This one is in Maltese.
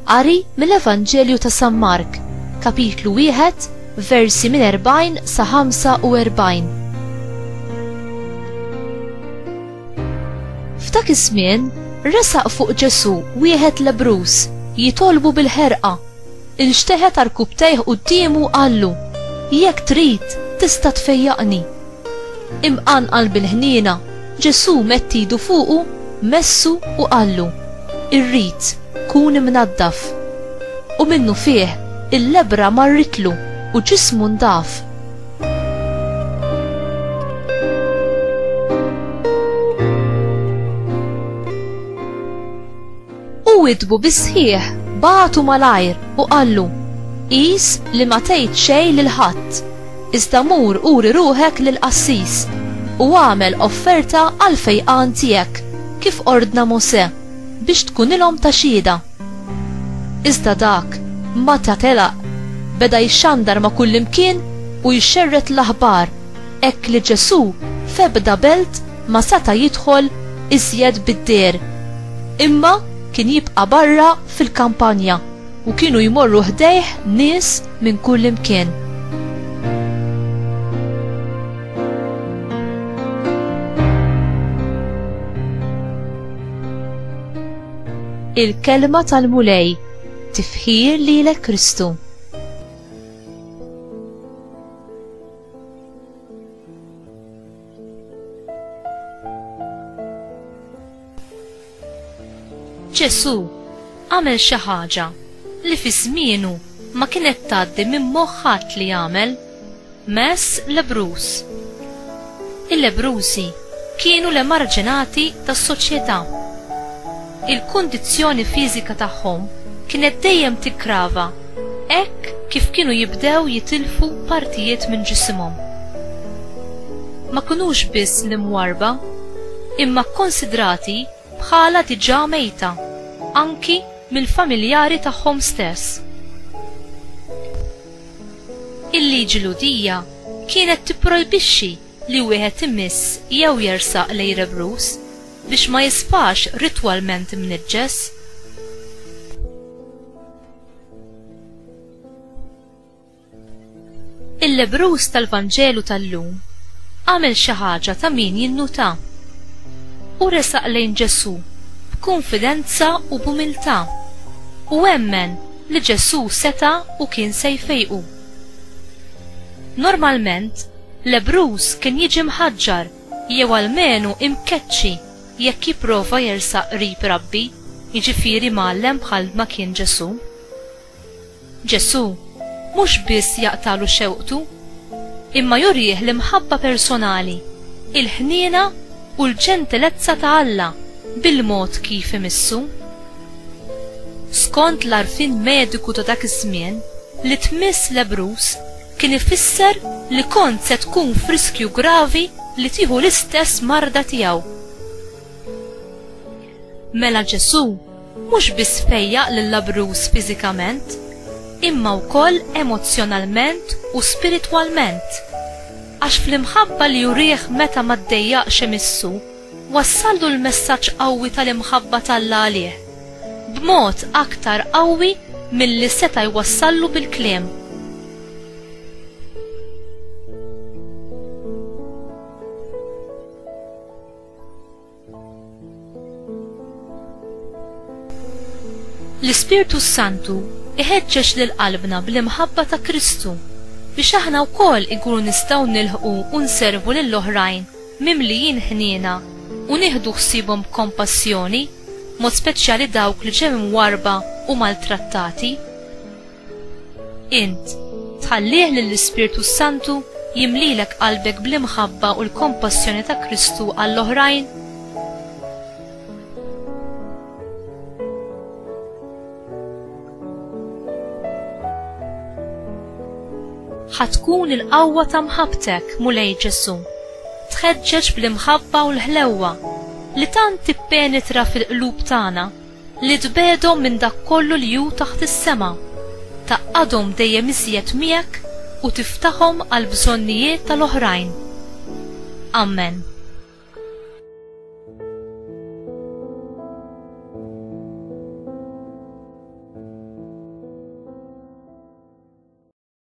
Qari mill-Evanġelju ta' San Mark, kapitlu 1, versi minn 40 sa 45. F'dak iż-żmien resaq fuq Ġesu wieħed lebrus jitolbu bil-ħerqa. Inxteħet arkubtejh qudiemu qallu: "Jekk trid tista' tfejjaqni." Imqanqal bil-ħniena, Ġesu metti idu fuqu, messu u qallu: "Irrid, kun imnaddaf." U minnu fih il-lebra marritlu u ġismu ndaf. U widbu bisħieħ bagħtu malajr u qallu: "Qis li ma tgħid xejn lil ħadd, iżda mur uri ruħek lill-qassis u għamel offerta għal fejqan tiegħek kif ordna Mosè biex tkunilhom ta' xhieda." Iżda dak ma ta' telaq, beda jixxandar ma' kullimkien u jxerret l-aħbar, hekk li Ġesu f'ebda belt ma seta' jidħol iżjed bid-deher, imma kien jibqa' barra fil-kampanja u kienu jmorru ħdejh nies minn kullimkien. Il-kelma tal-mulej, tifħir lilek Kristu. Ġesu għamel xi ħaġa li fi żmienu ma kienet tgħaddi minn moħħ ħadd li jagħmel: mess lebrus. Il-lebrusi kienu l-emarġinati tas-soċjetà. Il-kundizzjoni fiżika tagħhom kienet dejjem tikkrava, hekk kif kienu jibdew jitilfu partijiet minn ġisimhom. Ma kinux biss l-imwarba, imma konsidrati bħala diġà mejta, anki mill-familjari tagħhom stess. Il-liġi ludija kienet tipprojbixxi li wieħed imiss jew jersaq lejn lebrus biex ma jisfax ritwalment imniġġes. Il-lebrus tal-Vanġelu tal-lum għamel xi ħaġa ta' min jinnuta u resaq lejn Ġesu b'kunfidenza u b'umiltà u emmen li Ġesu seta' u kien se jfejqu. Normalment lebrus kien jiġi mħaġġar jew almenu imkeċċi jekk jipprova jersaq qrib Rabbi, jiġifieri mgħallem bħal ma kien Ġesu. Ġesu mhux biss jaqtalu xewqtu, imma jurih l-imħabba personali, il-ħniena u l-ġentilezza ta' Alla bil-mod kif imissu. Skont l-arfin mediku ta' dak iż-żmien, li tmiss lebrus kien ifisser li kont se tkun f'riskju gravi li tieħu l-istess marda tiegħu. Mela Ġesu mhux biss fejjaq lill-lebrus fiżikament, imma wkoll emozjonalment u spiritwalment, għax fl-imħabba li jurih meta ma ddejjaqx imissu, wassallu l-messaġġ qawwi tal-imħabba tal-Alla għalih, b'mod aktar qawwi milli seta' jwassallu bil-kliem. L-Ispirtu Santu iħeġġeġ lil qalbna bl-imħabba ta' Kristu biex aħna wkoll ikunu nistgħu nilħqu u nservu lill-oħrajn mimlijin ħniena u nieħdu ħsiebhom b'kompassjoni, mod speċjali dawk li ġew imwarba u maltrattati. Int tħallih lill-Ispirtu Santu jimlilek qalbek bl-imħabba u l-kompassjoni ta' Kristu għall-oħrajn? ħatkun il-qawwa ta' mħabbtek mulej Ġesu, tħeġġeġ bl-imħabba u l-ħlewwa li tant tippenetra fil-qlub tagħna li tbedhom minn dak kollu li hu taħt is-sema, taqgħadhom dejjem iżjed miegħek u tiftaħhom għal bżonnijiet tal-oħrajn. Amen.